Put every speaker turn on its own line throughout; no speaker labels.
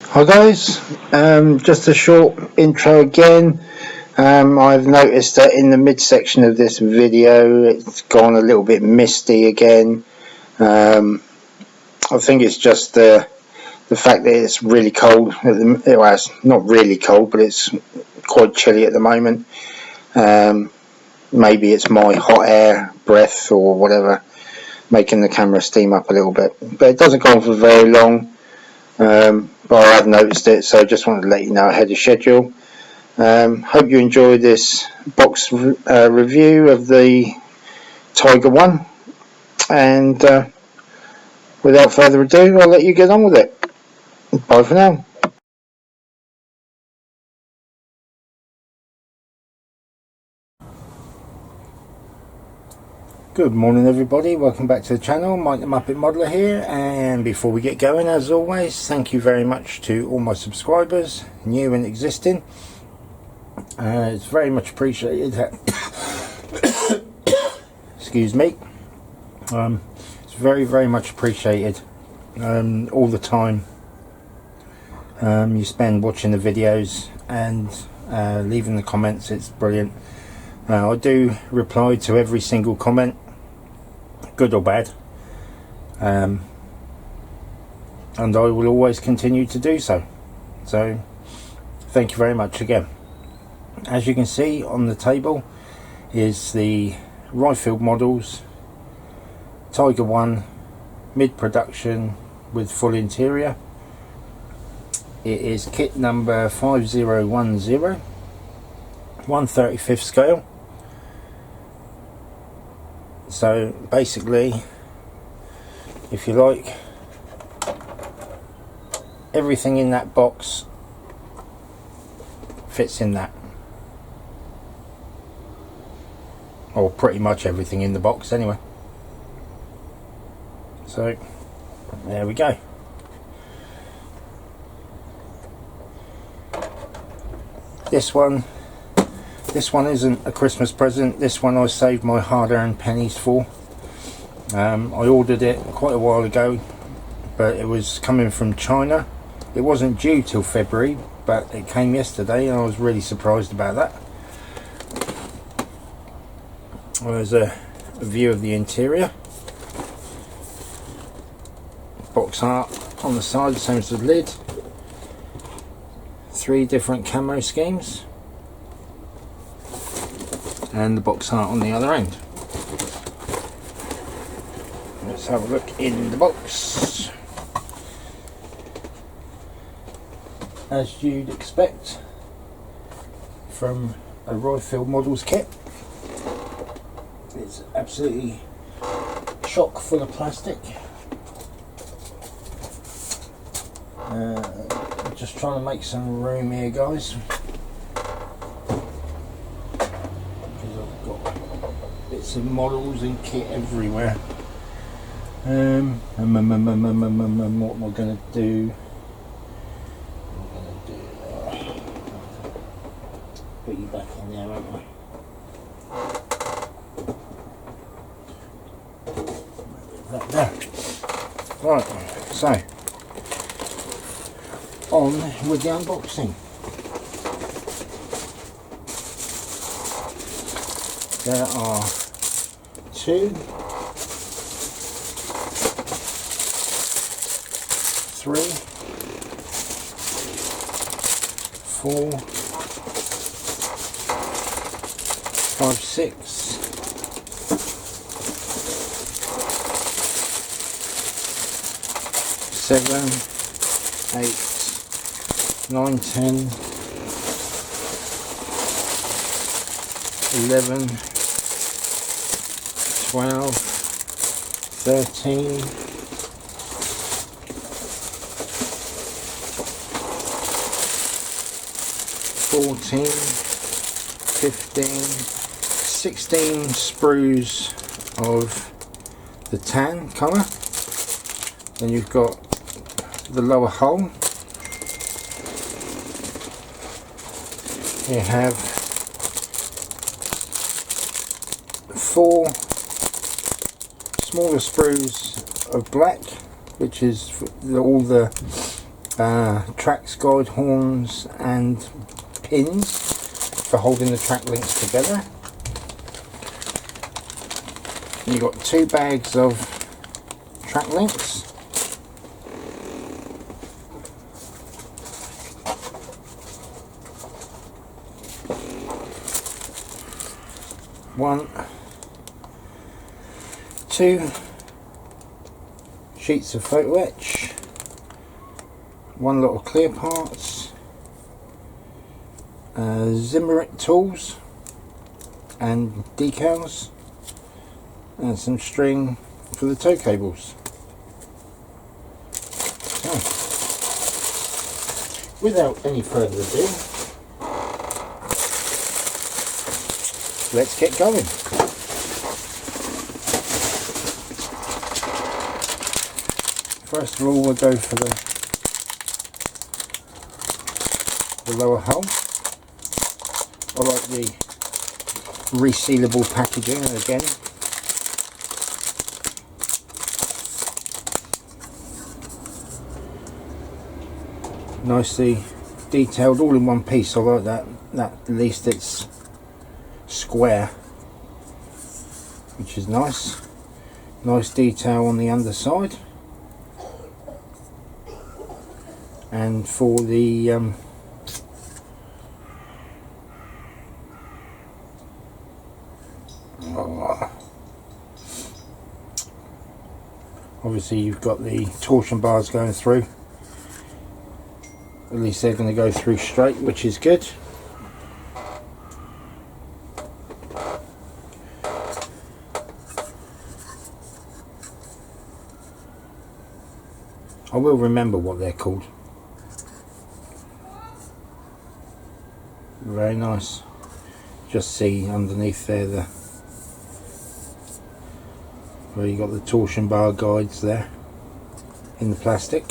Hi guys, just a short intro again. I've noticed that in the midsection of this video it's gone a little bit misty again. I think it's just the fact that it's really cold. Well, it's not really cold, but it's quite chilly at the moment. Maybe it's my hot air breath or whatever making the camera steam up a little bit, but it doesn't go on for very long. But I have noticed it, so I just wanted to let you know ahead of schedule. Hope you enjoyed this box review of the Tiger One, and without further ado, I'll let you get on with it. Bye for now. Good morning everybody, welcome back to the channel. Mike the Muppet Modeler here, and before we get going, as always, thank you very much to all my subscribers, new and existing. It's very much appreciated. Excuse me. It's very much appreciated. All the time you spend watching the videos and leaving the comments. It's brilliant. I do reply to every single comment, good or bad, and I will always continue to do so. So thank you very much again. As you can see on the table is the Riffield models Tiger One mid-production with full interior. It is kit number 5010, 1/35 scale. So basically, if you like, everything in that box fits in that, or pretty much everything in the box anyway. So there we go. This one isn't a Christmas present. This one I saved my hard-earned pennies for. I ordered it quite a while ago, but it was coming from China. It wasn't due till February, but it came yesterday and I was really surprised about that. There's a view of the interior. Box art on the side, same as the lid. 3 different camo schemes, and the box art on the other end. Let's have a look in the box. As you'd expect from a Riffield models kit, it's absolutely chock full of plastic. Just trying to make some room here, guys, because I've got bits of models and kit everywhere. What am I going to do? Put you back in there, haven't I? That there. Right, so on with the unboxing. There are 2, 3, 4, 5, 6, 7, 8, 9, 10, 11, 12, 13, 14, 15, 16 sprues of the tan colour. Then you've got the lower hull. You have 4 smaller sprues of black, which is all the tracks, guide horns and pins for holding the track links together. And you've got 2 bags of track links. One, 2 sheets of photo etch, 1 lot of clear parts, Zimmerit tools and decals, and some string for the tow cables. So, without any further ado, let's get going. First of all, we'll go for the lower hull. I like the resealable packaging again. Nicely detailed, all in one piece. I like that. At least it's square, which is nice. Nice detail on the underside. And for the obviously you've got the torsion bars going through. At least they're going to go through straight, which is good. I will remember what they're called. Very nice. Just see underneath there where you got the torsion bar guides there in the plastic.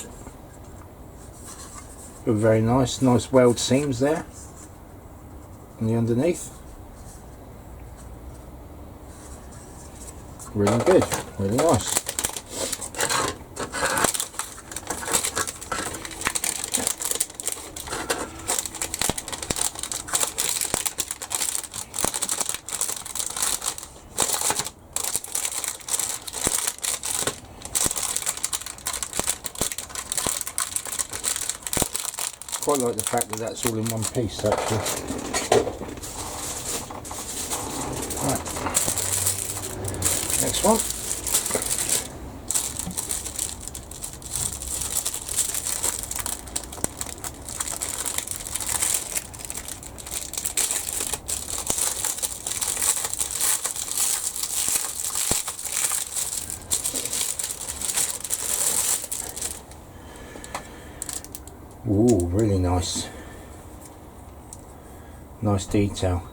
Very nice. Nice weld seams there on the underneath. Really good. Really nice. Quite like the fact that that's all in one piece, actually. Right. Next one. Ooh, really nice. Nice detail.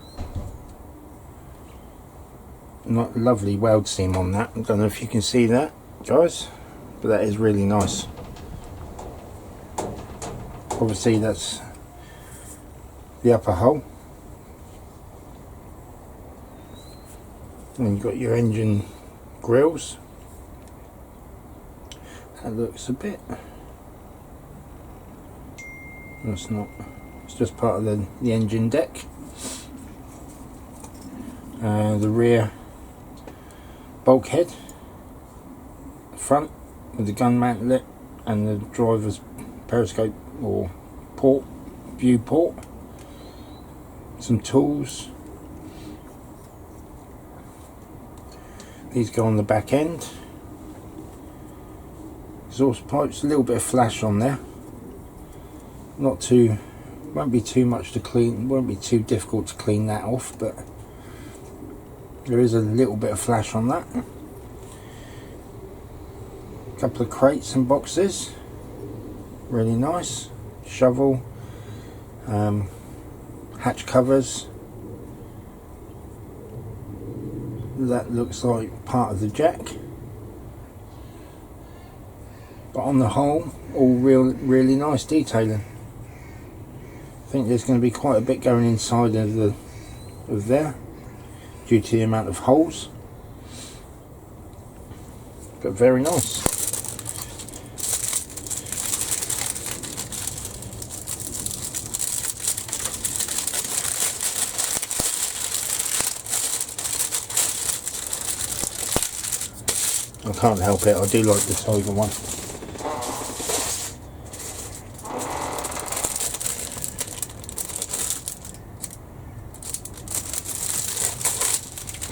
Not lovely weld seam on that. I don't know if you can see that, guys, but that is really nice. Obviously that's the upper hull. And you've got your engine grills. That looks a bit... It's not, it's just part of the engine deck. The rear bulkhead, front with the gun mantlet and the driver's periscope or port, view port. Some tools. These go on the back end. Exhaust pipes, a little bit of flash on there. Not too, won't be too much to clean, won't be too difficult to clean that off, but there is a little bit of flash on that. A couple of crates and boxes, really nice. Shovel, hatch covers. That looks like part of the jack, but on the whole, all really nice detailing. I think there's going to be quite a bit going inside of there due to the amount of holes, but very nice. I can't help it, I do like the Tiger one.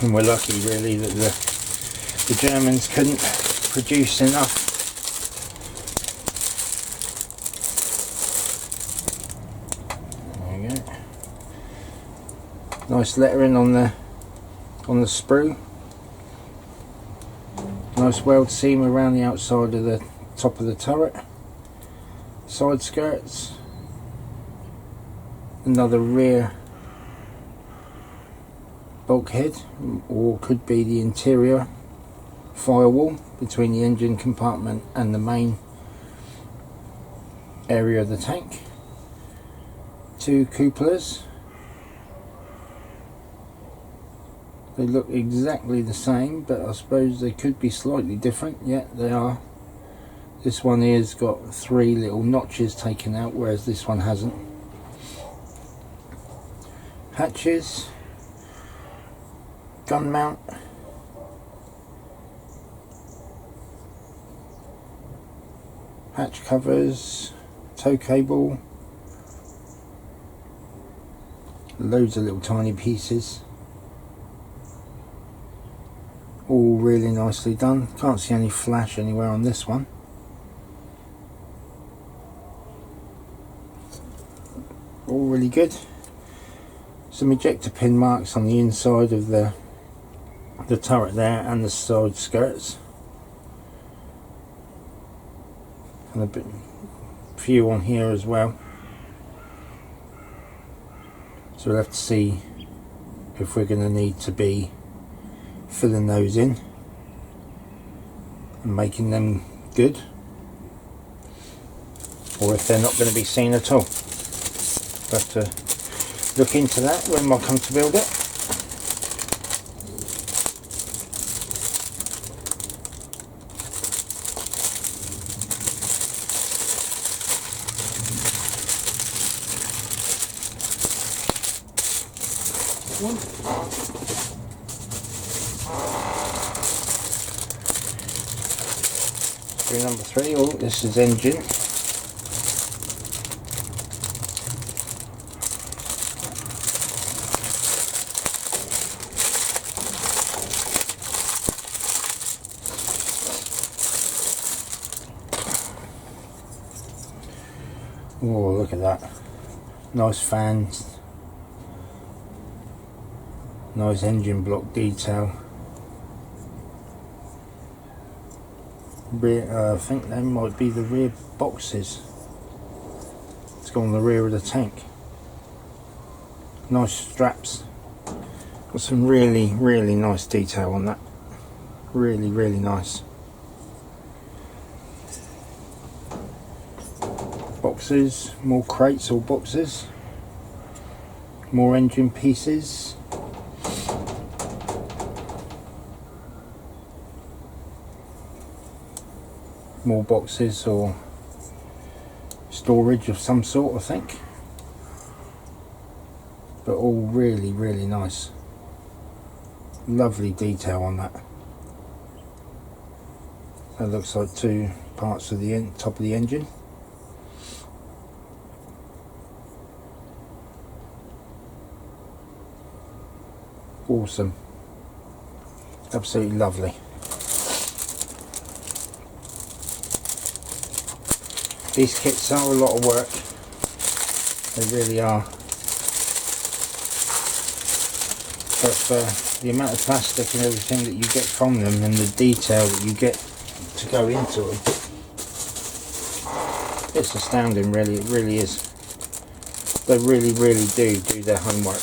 And we're lucky really that the Germans couldn't produce enough. There you go. Nice lettering on the sprue. Nice weld seam around the outside of the top of the turret. Side skirts. Another rear bulkhead, or could be the interior firewall between the engine compartment and the main area of the tank. Two cupolas. They look exactly the same, but I suppose they could be slightly different. Yeah, they are. This one here's got 3 little notches taken out, whereas this one hasn't. Hatches, gun mount, hatch covers, tow cable, loads of little tiny pieces. All really nicely done. Can't see any flash anywhere on this one. All really good. Some ejector pin marks on the inside of the turret there, and the side skirts, and a few on here as well. So we'll have to see if we're going to need to be filling those in and making them good, or if they're not going to be seen at all. We'll have to look into that when I come to build it. Screw number 3. Oh, this is engine. Oh, look at that. Nice fans. Nice engine block detail. Rear, I think they might be the rear boxes. Let's go on the rear of the tank. Nice straps. Got some really nice detail on that. Really nice. Boxes, more crates or boxes, more engine pieces, more boxes or storage of some sort, I think, but all really nice. Lovely detail on that. That looks like 2 parts of the top of the engine. Awesome, absolutely lovely. These kits are a lot of work, they really are, but for the amount of plastic and everything that you get from them and the detail that you get to go into them, it's astounding really, it really is. They really do their homework.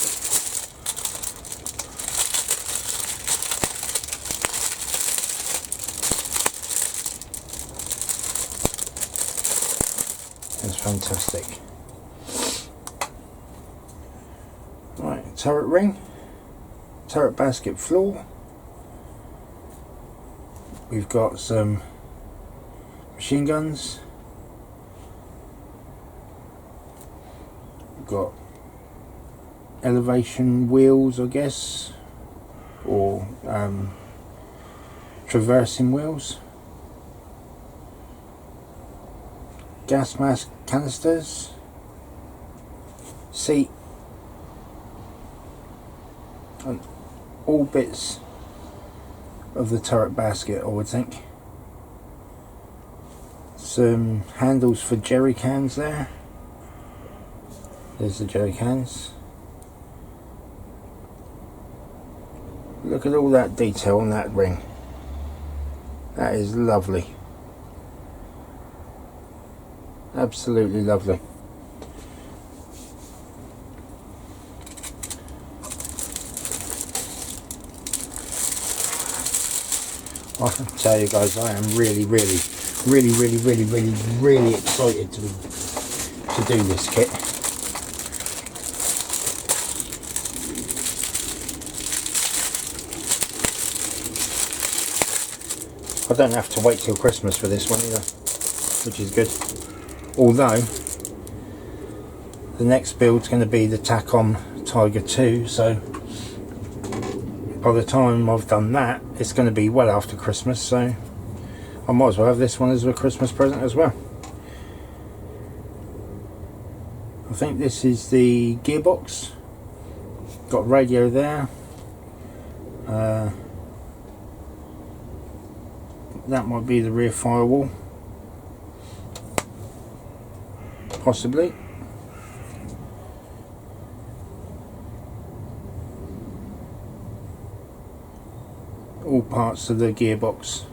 It's fantastic. Right, turret ring, turret basket floor. We've got some machine guns. We've got elevation wheels, I guess, or traversing wheels, gas mask canisters, seat, and all bits of the turret basket, I would think. Some handles for jerry cans there. There's the jerry cans. Look at all that detail on that ring. That is lovely. Absolutely lovely. I can tell you guys, I am really excited to do this kit. I don't have to wait till Christmas for this one either, which is good. Although the next build's going to be the Tacom Tiger 2, so by the time I've done that, it's going to be well after Christmas, so I might as well have this one as a Christmas present as well. I think this is the gearbox. Got radio there. That might be the rear firewall, possibly. All parts of the gearbox.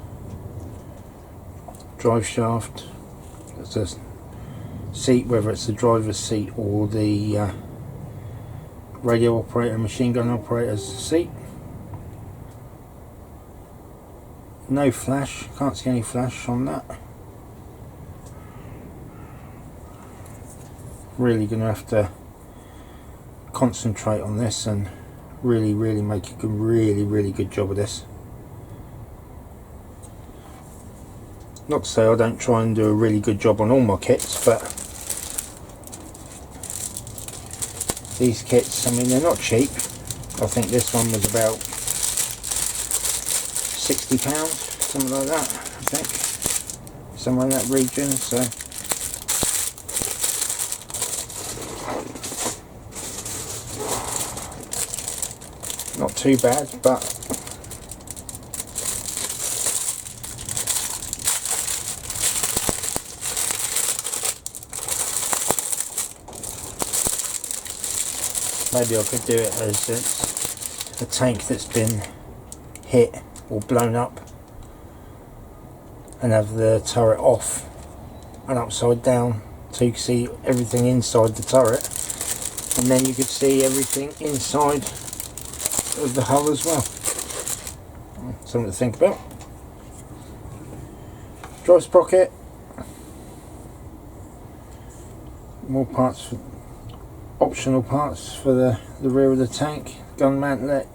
Drive shaft. That's a seat, whether it's the driver's seat or the radio operator, machine gun operator's seat. No flash, can't see any flash on that. Really going to have to concentrate on this and really make a really good job of this. Not to say I don't try and do a really good job on all my kits, but these kits, I mean, they're not cheap. I think this one was about £60, something like that, I think, somewhere in that region. So not too bad, but maybe I could do it as it's a tank that's been hit or blown up, and have the turret off and upside down so you can see everything inside the turret, and then you could see everything inside of the hull as well. Something to think about. Drive sprocket, more parts, for optional parts for the rear of the tank, gun mantlet,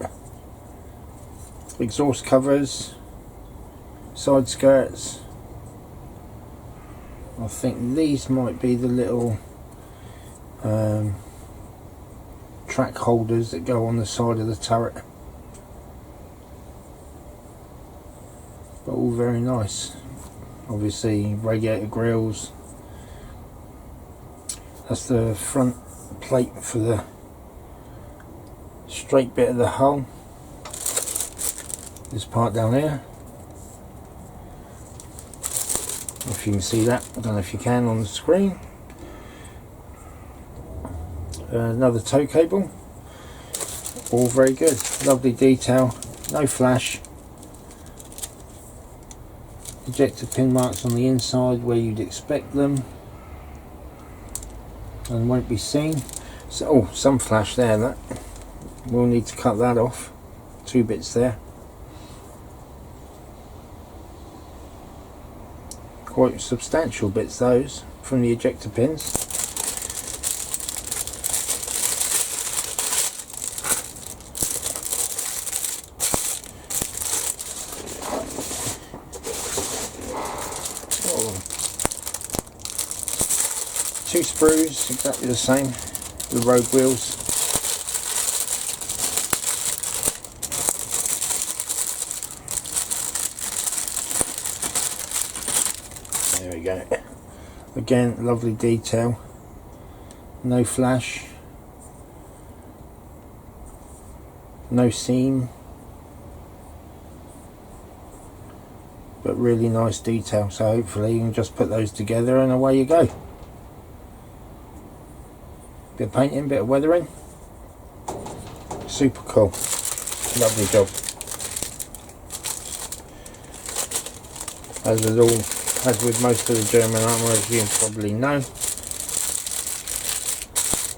exhaust covers, side skirts. I think these might be the little track holders that go on the side of the turret, but all very nice. Obviously radiator grills. That's the front plate for the straight bit of the hull. This part down here, if you can see that, I don't know if you can on the screen. Another tow cable, all very good, lovely detail, no flash. Ejector pin marks on the inside where you'd expect them and won't be seen. So, oh, some flash there, that we'll need to cut that off, 2 bits there. Quite substantial bits those from the ejector pins. Oh. 2 sprues, exactly the same, the road wheels. Again, lovely detail, no flash, no seam, but really nice detail. So hopefully you can just put those together and away you go. Bit of painting, bit of weathering, super cool, lovely job. As with most of the German armour, as you probably know,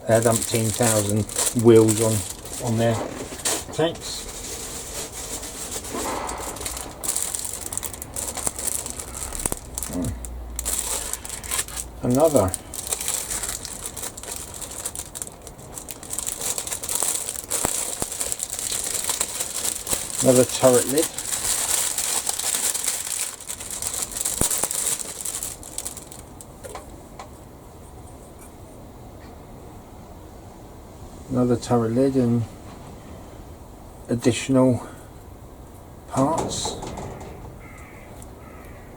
they had umpteen thousand wheels on their tanks. Another turret lid. Another turret lid and additional parts.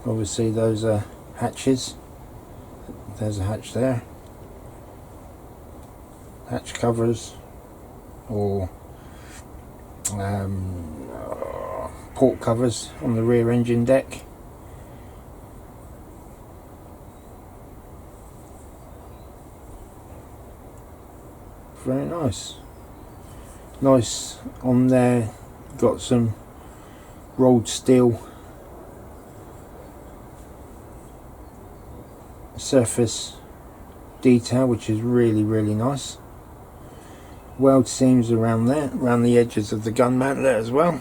Obviously those are hatches. There's a hatch there. Hatch covers or port covers on the rear engine deck. Very nice. Nice on there. Got some rolled steel surface detail, which is really nice. Weld seams around there, around the edges of the gun mantlet as well.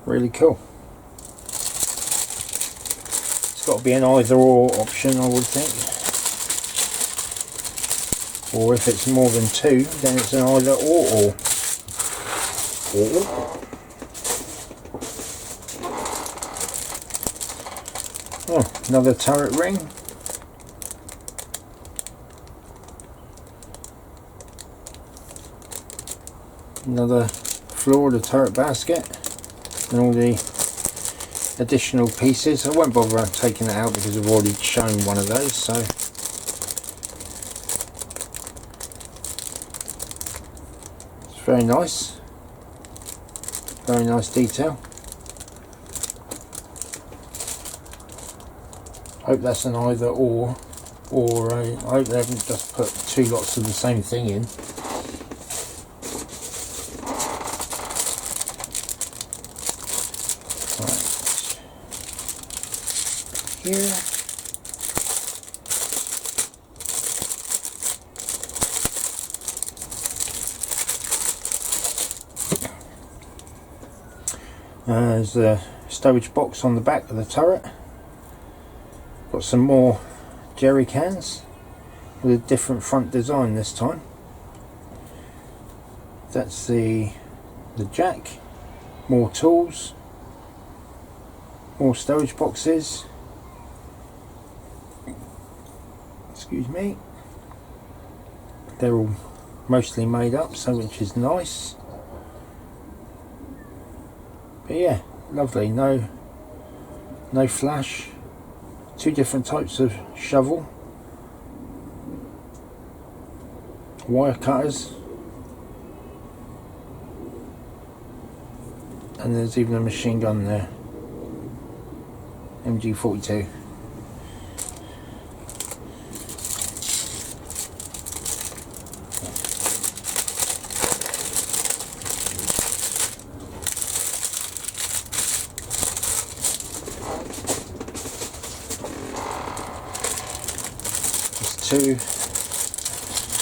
Really cool. It's got to be an either or option, I would think. Or if it's more than two, then it's an either or. Oh, another turret ring. Another floor of the turret basket. And all the additional pieces. I won't bother taking it out because I've already shown one of those. So it's very nice. Very nice detail. Hope that's an either or I hope they haven't just put two lots of the same thing in. Right. Here. There's a stowage box on the back of the turret. Got some more jerry cans with a different front design this time. That's the jack. More tools. More stowage boxes. Excuse me. They're all mostly made up, so which is nice. But yeah, lovely. No flash. Two different types of shovel, wire cutters, and there's even a machine gun there, MG42.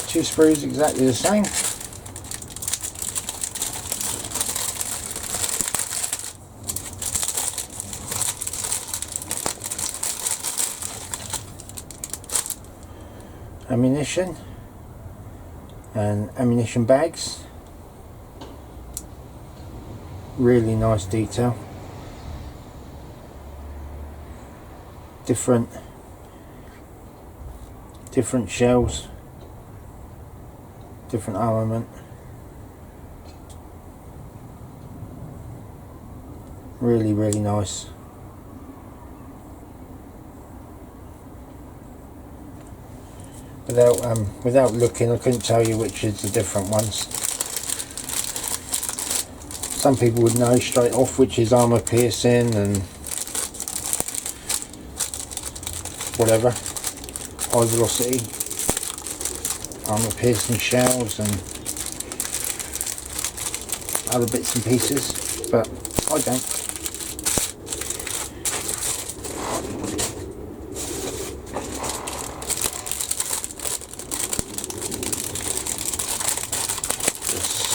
Two screws exactly the same. Ammunition and ammunition bags. Really nice detail. Different shells, different armament. Really nice. Without looking, I couldn't tell you which is the different ones. Some people would know straight off which is armor piercing and whatever, high velocity, armor piercing shells and other bits and pieces, but I don't.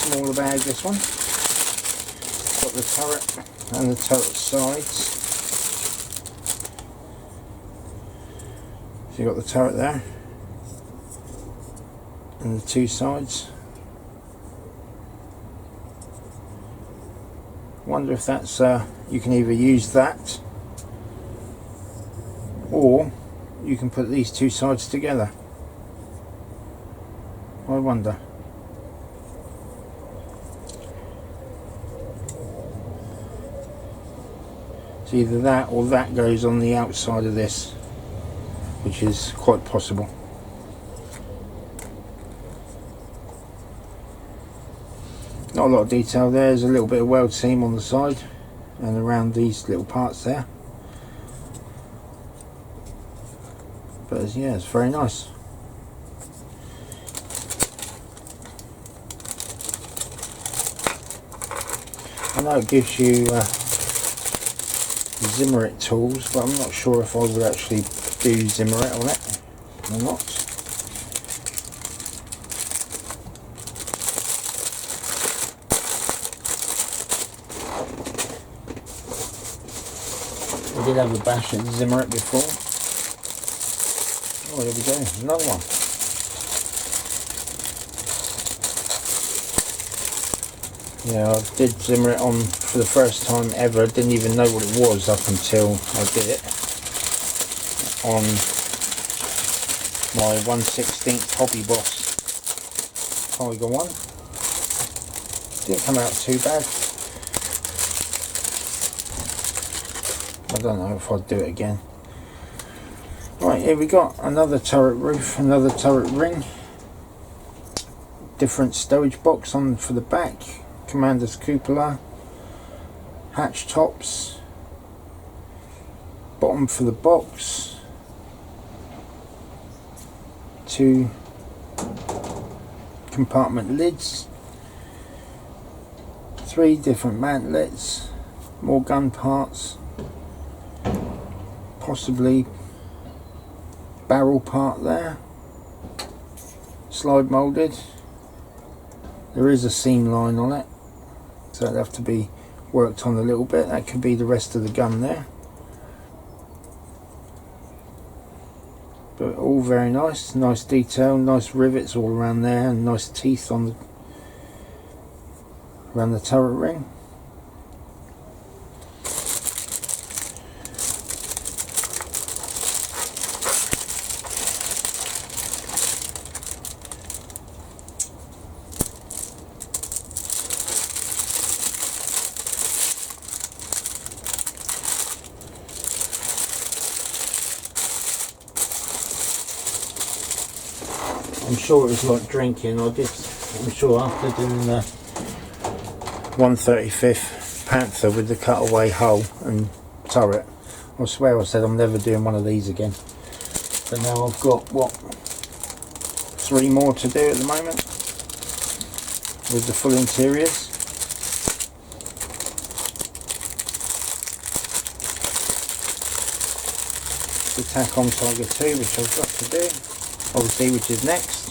Smaller bag, this one. Got the turret and the turret sides. So you've got the turret there and the two sides. Wonder if that's you can either use that or you can put these two sides together. I wonder. It's either that or that goes on the outside of this, which is quite possible. Not a lot of detail there. There's a little bit of weld seam on the side and around these little parts there, but yeah, it's very nice. I know it gives you Zimmer it tools, but I'm not sure if I would actually do Zimmer it on it or not. I did have a bash at Zimmer it before. Oh, here we go, another one. Yeah, I did Zimmer it on for the first time ever. Didn't even know what it was up until I did it on my 1/16 Hobby Boss Tiger one. Didn't come out too bad. I don't know if I'd do it again. Right, here we got another turret roof, another turret ring. Different stowage box on for the back. Commander's cupola, hatch tops, bottom for the box, two compartment lids, three different mantlets, more gun parts, possibly barrel part there, slide moulded. There is a seam line on it, so it'll have to be worked on a little bit. That could be the rest of the gun there. But all very nice, nice detail, nice rivets all around there, and nice teeth on the around the turret ring. I'm sure it was like drinking. I'm sure after doing the 1/35 Panther with the cutaway hull and turret, I swear I said I'm never doing one of these again. But now I've got, what, 3 more to do at the moment with the full interiors. The tack on Tiger 2, which I've got to do, obviously, which is next.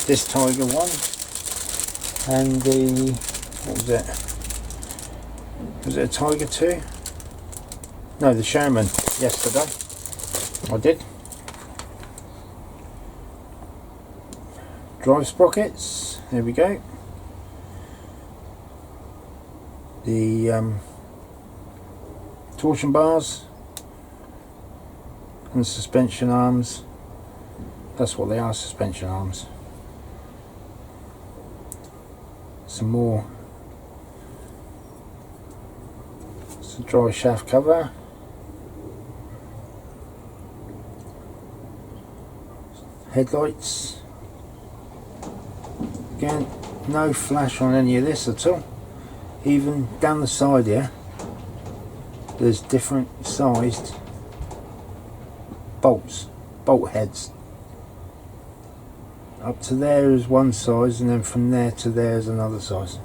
This Tiger one, and the, what was it? Was it a Tiger 2? No, the Sherman yesterday. I did. Drive sprockets, there we go. The torsion bars and suspension arms. That's what they are, suspension arms. Some more. It's a dry shaft cover. headlights. Again, no flash on any of this at all. Even down the side here, there's different sized bolts, bolt heads. Up to there is one size, and then from there to there is another size.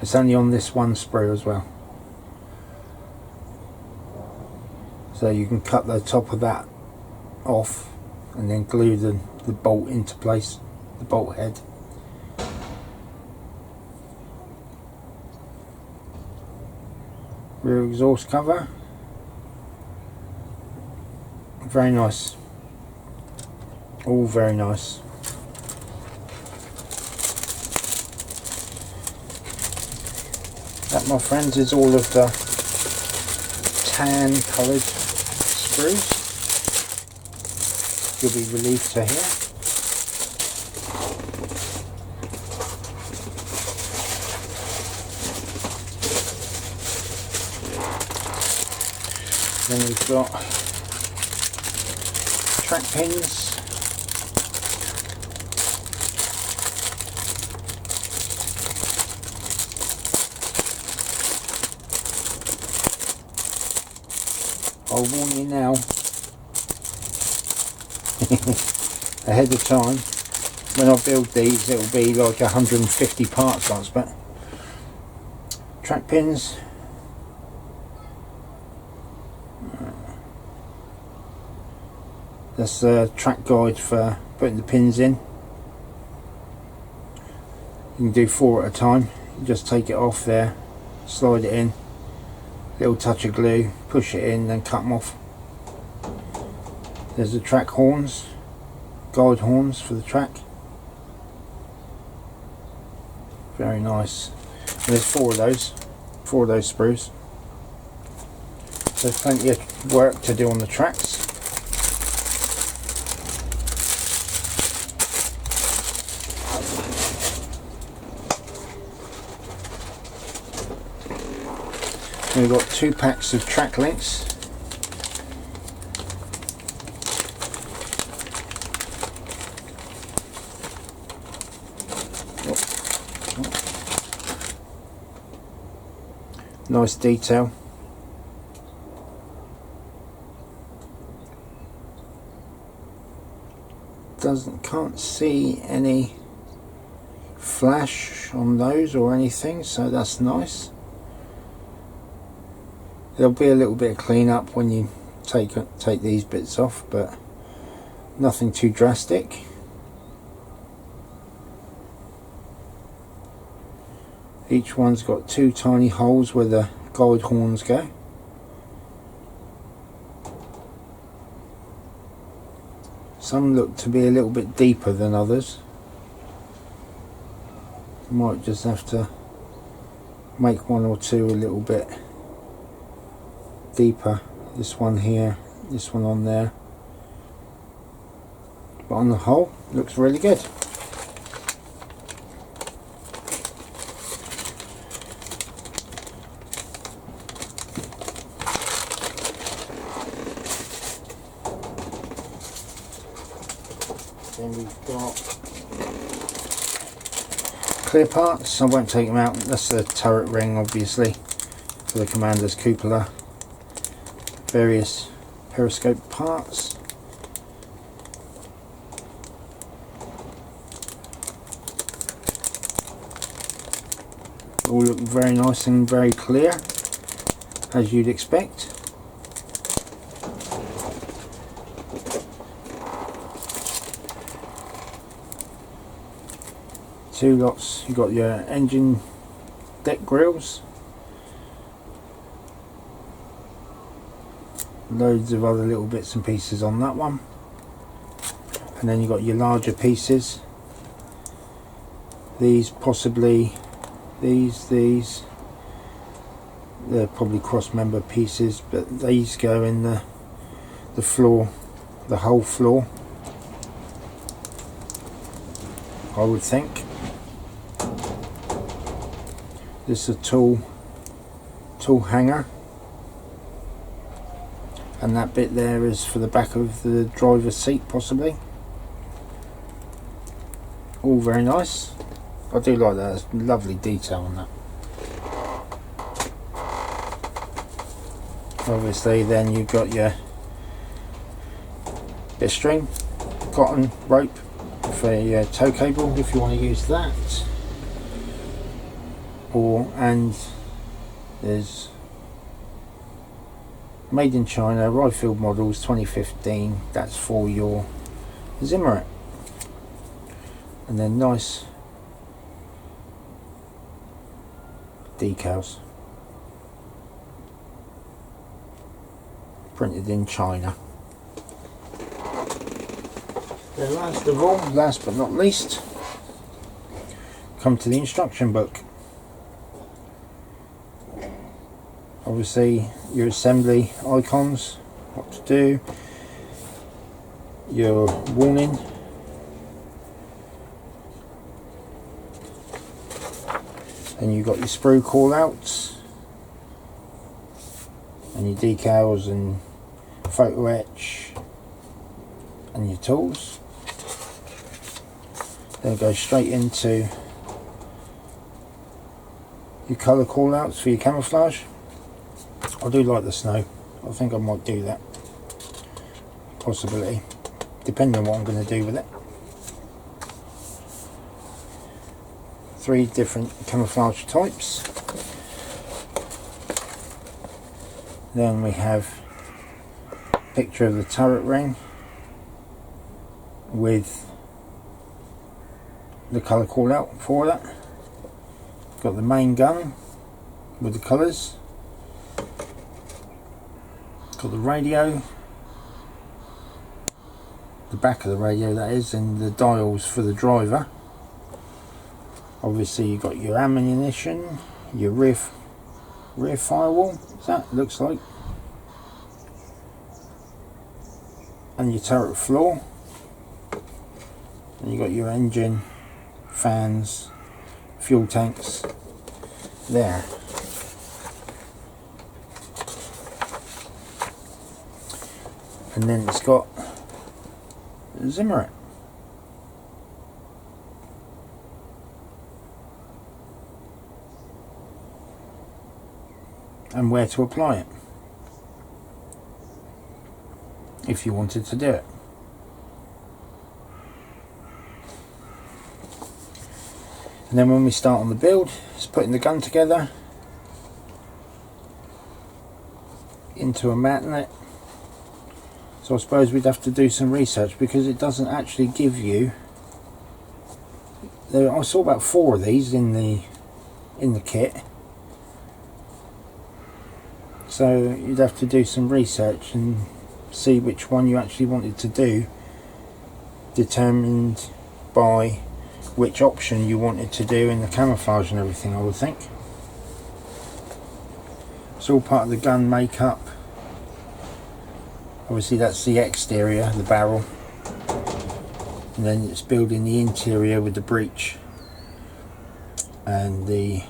It's only on this one sprue as well. So you can cut the top of that off and then glue the bolt into place, the bolt head. Rear exhaust cover. Very nice. All very nice. That, my friends, is all of the tan coloured screws. You'll be relieved to hear. Then we've got track pins. I'll warn you now, ahead of time, when I build these it'll be like 150 parts, I expect. Track pins. That's a track guide for putting the pins in. You can do 4 at a time. You just take it off there, slide it in, little touch of glue, push it in, then cut them off. There's the track horns, guide horns for the track. Very nice. And there's 4 of those sprues. There's plenty of work to do on the tracks. We've got 2 packs of track links. Nice detail. Can't see any flash on those or anything, so that's nice. There'll be a little bit of cleanup when you take these bits off, but nothing too drastic. Each one's got 2 tiny holes where the guide horns go. Some look to be a little bit deeper than others. Might just have to make 1 or 2 a little bit deeper. This one here, this one on there. But on the whole, looks really good. Then we've got clear parts. I won't take them out. That's the turret ring, obviously, for the commander's cupola. Various periscope parts. All look very nice and very clear, as you'd expect. Two lots. You've got your engine deck grills, loads of other little bits and pieces on that one, and then you've got your larger pieces. These possibly, these they're probably cross member pieces, but these go in the floor, the whole floor, I would think. This is a tool hanger, and that bit there is for the back of the driver's seat, possibly. All very nice. I do like that. There's lovely detail on that. Obviously then you've got your bit of string, cotton rope for your tow cable if you want to use that, and there's made in China, Ryefield models 2015, that's for your Zimmerit. And then nice decals printed in China. Then last of all, last but not least, come to the instruction book. Obviously your assembly icons, what to do, your warning, and you've got your sprue call outs and your decals and photo etch and your tools. Then go straight into your colour call outs for your camouflage. I do like the snow. I think I might do that. Possibility. Depending on what I'm going to do with it. 3 different camouflage types. Then we have a picture of the turret ring with the colour call out for that. Got the main gun with the colours. Got the radio, the back of the radio that is, and the dials for the driver. Obviously you've got your ammunition, your rear firewall, that looks like, and your turret floor. And you've got your engine, fans, fuel tanks there. And then it's got Zimmerit. And where to apply it if you wanted to do it. And then when we start on the build, it's putting the gun together into a magnet. So I suppose we'd have to do some research because it doesn't actually give you. I saw about 4 of these in the kit. So you'd have to do some research and see which one you actually wanted to do, determined by which option you wanted to do in the camouflage and everything, I would think. It's all part of the gun makeup. Obviously that's the exterior, the barrel, and then it's building the interior with the breech and the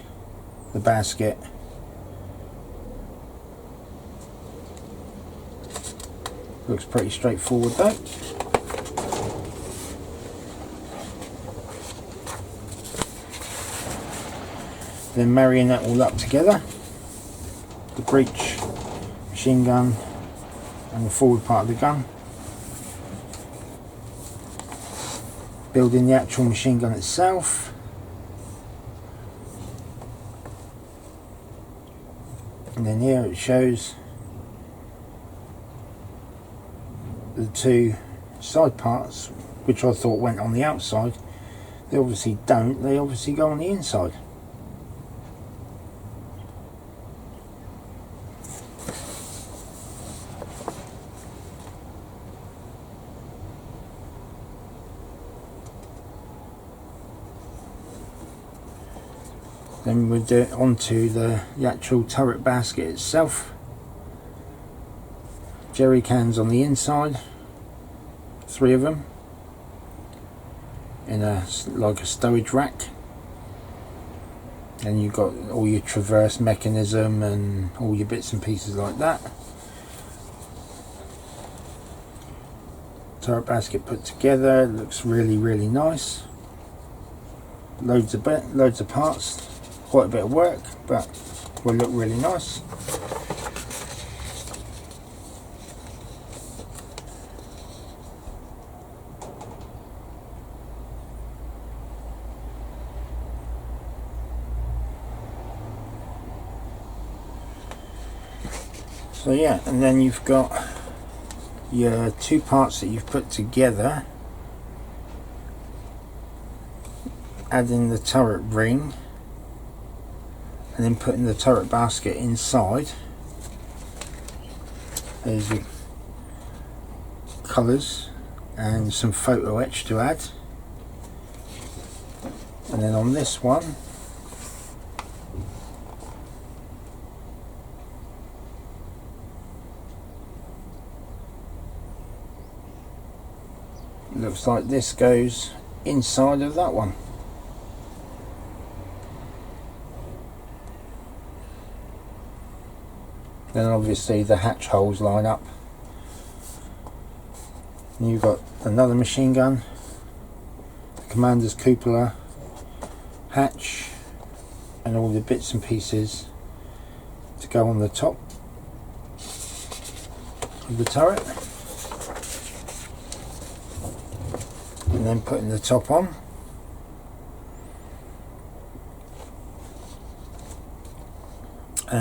basket. Looks pretty straightforward though. Then marrying that all up together, the breech, machine gun and the forward part of the gun, building the actual machine gun itself, and then here it shows the 2 side parts which I thought went on the outside. They obviously don't, they obviously go on the inside. Then we'll do it onto the actual turret basket itself. Jerry cans on the inside, 3 of them, in like a stowage rack. And you've got all your traverse mechanism and all your bits and pieces like that. turret basket put together. It looks really nice. Loads of parts, quite a bit of work, but will look really nice. So yeah, and then you've got your two parts that you've put together, adding the turret ring and then putting the turret basket inside. There's your colours and some photo etch to add, and then on this one looks like this goes inside of that one. Then obviously the hatch holes line up. And you've got another machine gun, the commander's cupola, hatch, and all the bits and pieces to go on the top of the turret. And then putting the top on.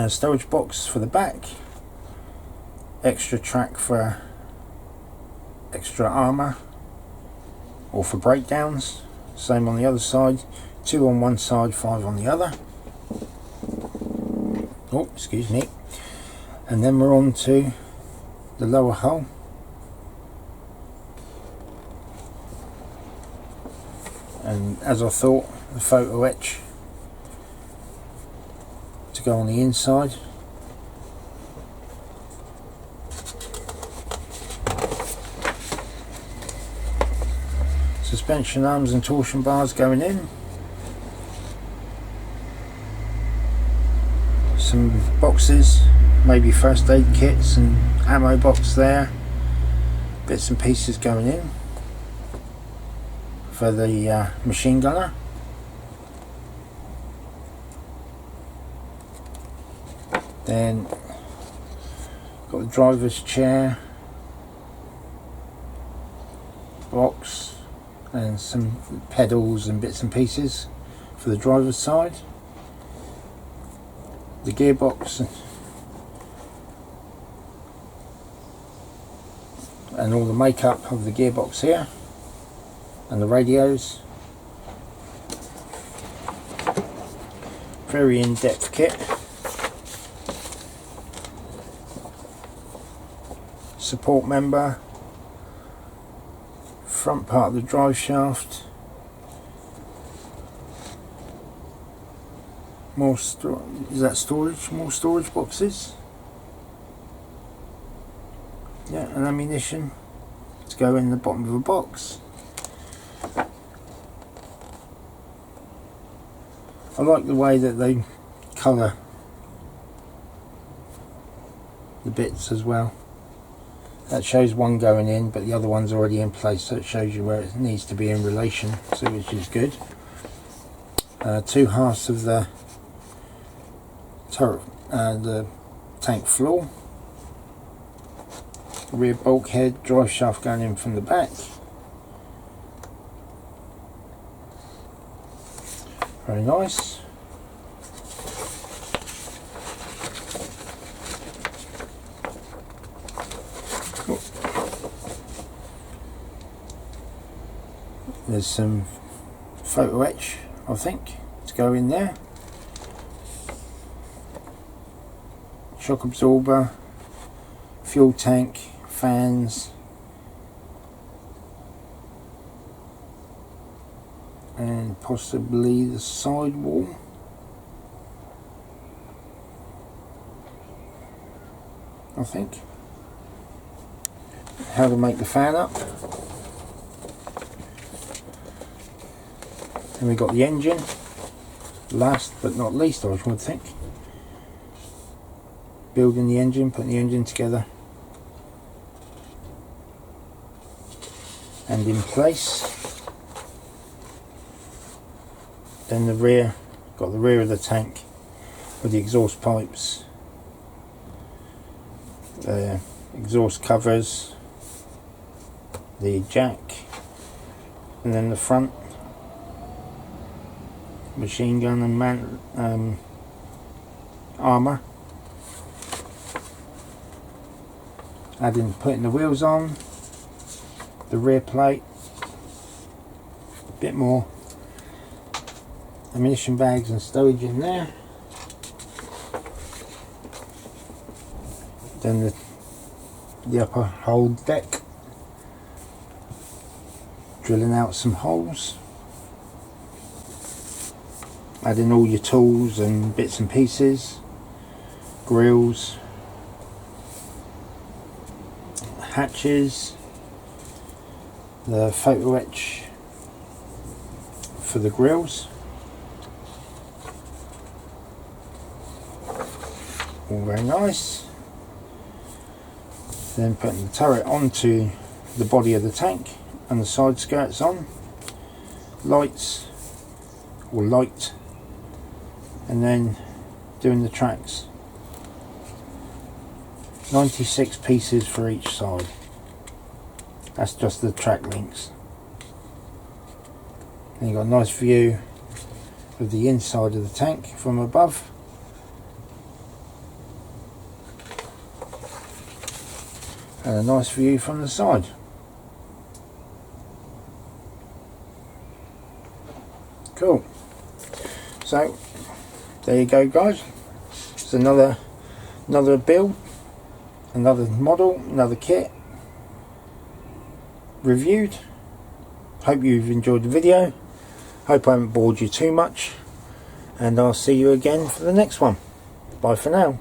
Storage box for the back, extra track for extra armour or for breakdowns, same on the other side, 2 on one side, 5 on the other. Oh, excuse me. And then we're on to the lower hull. And as I thought, the photo etch to go on the inside. Suspension arms and torsion bars going in. Some boxes, maybe first aid kits and ammo box there. Bits and pieces going in for the machine gunner. Then got the driver's chair box and some pedals and bits and pieces for the driver's side. The gearbox and all the makeup of the gearbox here, and the radios. Very in-depth kit. Support member, front part of the drive shaft, more is that storage? More storage boxes. Yeah, and ammunition to go in the bottom of a box. I like the way that they colour the bits as well. That shows one going in, but the other one's already in place, so it shows you where it needs to be in relation, so which is good. 2 halves of the turret, the tank floor. Rear bulkhead, drive shaft going in from the back. Very nice. There's some photo etch, I think, to go in there. Shock absorber, fuel tank, fans, and possibly the sidewall. I think. How to make the fan up. And we've got the engine, last but not least, I would think. Building the engine, putting the engine together. and in place. Then the rear, got the rear of the tank with the exhaust pipes, the exhaust covers, the jack, and then the front machine gun and armour. Putting the wheels on, the rear plate, a bit more ammunition bags and stowage in there. Then the upper hold deck, drilling out some holes, adding all your tools and bits and pieces, grills, hatches, the photo etch for the grills, all very nice. Then putting the turret onto the body of the tank and the side skirts on, lights or light, and then doing the tracks. 96 pieces for each side. That's just the track links. Then you've got a nice view of the inside of the tank from above. And a nice view from the side. Cool. So there you go, guys. It's another build, another model, another kit reviewed. Hope you've enjoyed the video. Hope I haven't bored you too much, and I'll see you again for the next one. Bye for now.